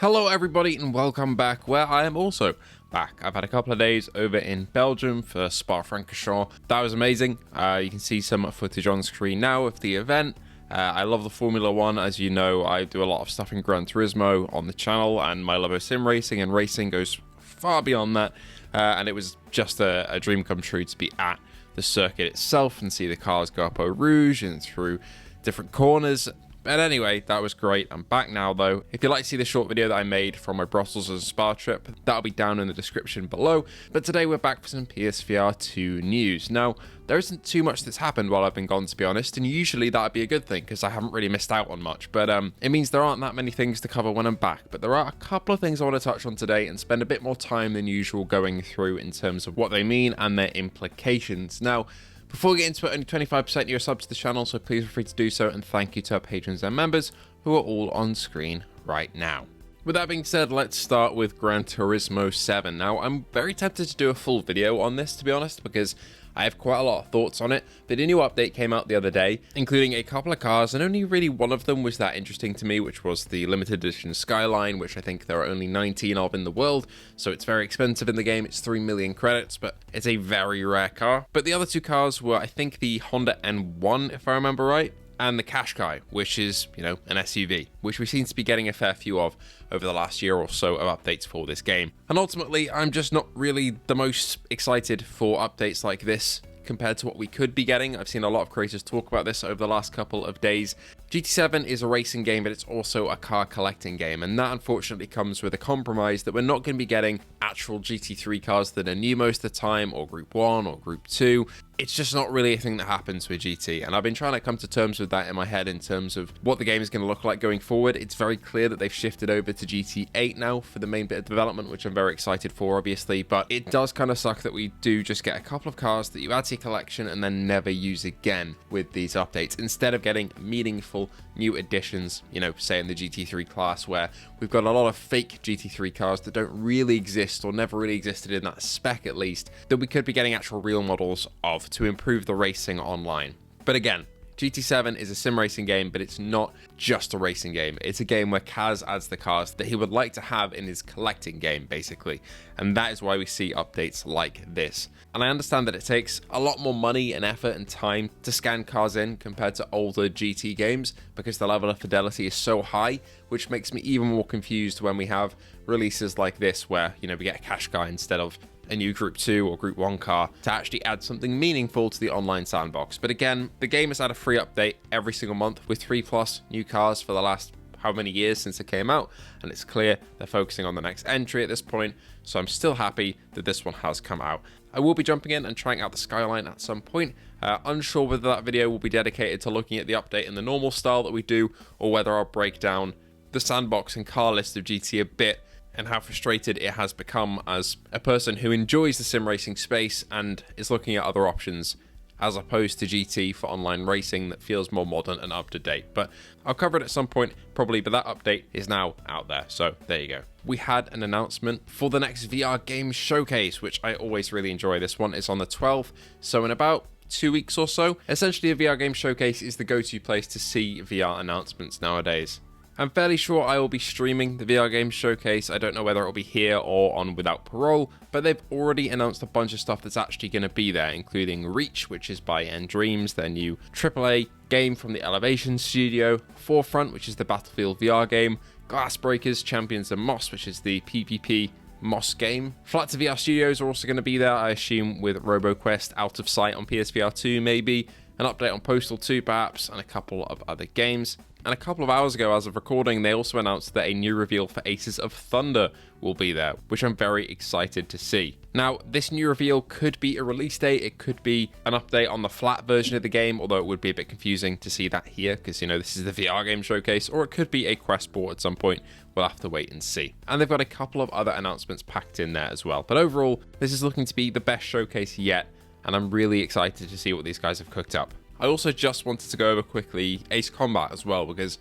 Hello everybody and welcome back, where I am also back. I've had a couple of days over in Belgium for SPA-FRANCORCHAMPS. That was amazing. You can see some footage on screen now of the event. I love the Formula 1. As you know, I do a lot of stuff in Gran Turismo on the channel, and my love of sim racing and racing goes far beyond that. And it was just a dream come true to be at the circuit itself and see the cars go up Eau Rouge and through different corners. But anyway, that was great. I'm back now though. If you'd like to see the short video that I made from my Brussels and Spa trip, that'll be down in the description below. But today we're back for some PSVR2 news. Now, there isn't too much that's happened while I've been gone, to be honest, and usually that'd be a good thing because I haven't really missed out on much. But it means there aren't that many things to cover when I'm back. But there are a couple of things I want to touch on today and spend a bit more time than usual going through in terms of what they mean and their implications. Now, before we get into it, only 25% of you are subs to the channel, so please feel free to do so, and thank you to our patrons and members who are all on screen right now. With that being said, let's start with Gran Turismo 7. Now, I'm very tempted to do a full video on this, to be honest, because I have quite a lot of thoughts on it, but a new update came out the other day, including a couple of cars, and only really one of them was that interesting to me, which was the limited edition Skyline, which I think there are only 19 of in the world, so it's very expensive in the game. It's 3 million credits, but it's a very rare car. But the other two cars were, I think, the Honda N1, if I remember right, and the Qashqai, which is, you know, an SUV, which we seem to be getting a fair few of over the last year or so of updates for this game. And ultimately, I'm just not really the most excited for updates like this compared to what we could be getting. I've seen a lot of creators talk about this over the last couple of days. GT7 is a racing game, but it's also a car collecting game, and that unfortunately comes with a compromise that we're not going to be getting actual GT3 cars that are new most of the time, or Group 1 or Group 2. It's just not really a thing that happens with GT, and I've been trying to come to terms with that in my head in terms of what the game is going to look like going forward. It's very clear that they've shifted over to GT8 now for the main bit of development, which I'm very excited for, obviously, but it does kind of suck that we do just get a couple of cars that you add to your collection and then never use again with these updates, instead of getting meaningful new additions, you know, say in the GT3 class, where we've got a lot of fake GT3 cars that don't really exist or never really existed in that spec, at least, that we could be getting actual real models of to improve the racing online. But again, GT7 is a sim racing game, but it's not just a racing game. It's a game where Kaz adds the cars that he would like to have in his collecting game, basically. And that is why we see updates like this. And I understand that it takes a lot more money and effort and time to scan cars in compared to older GT games, because the level of fidelity is so high, which makes me even more confused when we have releases like this where, you know, we get a Qashqai instead of a new Group 2 or Group 1 car to actually add something meaningful to the online sandbox. But again, the game has had a free update every single month with 3+ new cars for the last how many years since it came out, and it's clear they're focusing on the next entry at this point, so I'm still happy that this one has come out. I will be jumping in and trying out the Skyline at some point. Unsure whether that video will be dedicated to looking at the update in the normal style that we do, or whether I'll break down the sandbox and car list of GT a bit, and how frustrated it has become as a person who enjoys the sim racing space and is looking at other options as opposed to GT for online racing that feels more modern and up to date. But I'll cover it at some point probably, but that update is now out there, so there you go. We had an announcement for the next VR game showcase, which I always really enjoy. This one is on the 12th, so in about 2 weeks or so. Essentially, a VR game showcase is the go-to place to see VR announcements nowadays. I'm fairly sure I will be streaming the VR Games Showcase. I don't know whether it will be here or on Without Parole, but they've already announced a bunch of stuff that's actually going to be there, including Reach, which is by Dreams, their new AAA game from the Elevation studio, Forefront, which is the Battlefield VR game, Glassbreakers, Champions of Moss, which is the PvP Moss game. Flat to VR Studios are also going to be there, I assume, with RoboQuest out of sight on PSVR2 maybe, an update on Postal 2 perhaps, and a couple of other games. And a couple of hours ago, as of recording, they also announced that a new reveal for Aces of Thunder will be there, which I'm very excited to see. Now, this new reveal could be a release date, it could be an update on the flat version of the game, although it would be a bit confusing to see that here, because, you know, this is the VR game showcase, or it could be a Quest port at some point. We'll have to wait and see. And they've got a couple of other announcements packed in there as well. But overall, this is looking to be the best showcase yet, and I'm really excited to see what these guys have cooked up. I also just wanted to go over quickly Ace Combat as well, because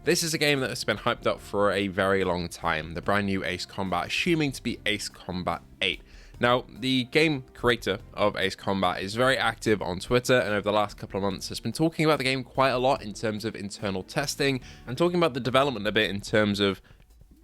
this is a game that has been hyped up for a very long time. The brand new Ace Combat, assuming to be Ace Combat 8. Now, the game creator of Ace Combat is very active on Twitter, and over the last couple of months has been talking about the game quite a lot in terms of internal testing, and talking about the development a bit in terms of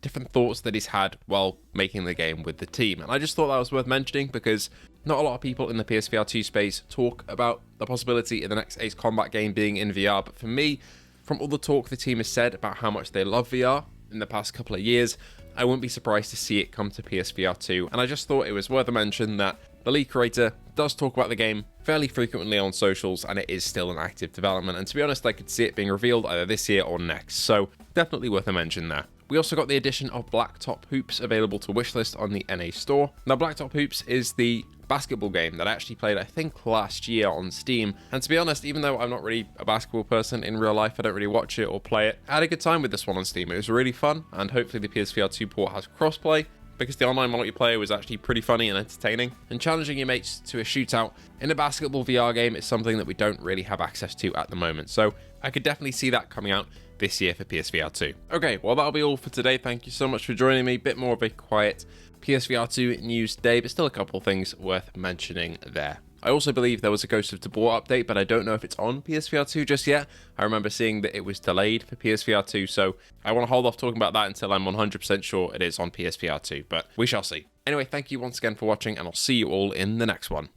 different thoughts that he's had while making the game with the team. And I just thought that was worth mentioning because not a lot of people in the PSVR2 space talk about the possibility of the next Ace Combat game being in VR. But for me, from all the talk the team has said about how much they love VR in the past couple of years, I wouldn't be surprised to see it come to PSVR2. And I just thought it was worth a mention that the lead creator does talk about the game fairly frequently on socials, and it is still in active development. And to be honest, I could see it being revealed either this year or next, so definitely worth a mention there. We also got the addition of Blacktop Hoops available to wishlist on the NA store. Now, Blacktop Hoops is the basketball game that I actually played, I think, last year on Steam. And to be honest, even though I'm not really a basketball person in real life, I don't really watch it or play it, I had a good time with this one on Steam. It was really fun, and hopefully the PSVR2 port has crossplay, because the online multiplayer was actually pretty funny and entertaining, and challenging your mates to a shootout in a basketball VR game is something that we don't really have access to at the moment, so I could definitely see that coming out this year for PSVR2. Okay, well, that'll be all for today. Thank you so much for joining me. Bit more of a quiet PSVR2 news day, but still a couple of things worth mentioning there. I also believe there was a Ghost of Tabor update, but I don't know if it's on PSVR2 just yet. I remember seeing that it was delayed for PSVR2, so I want to hold off talking about that until I'm 100% sure it is on PSVR2, but we shall see. Anyway, thank you once again for watching, and I'll see you all in the next one.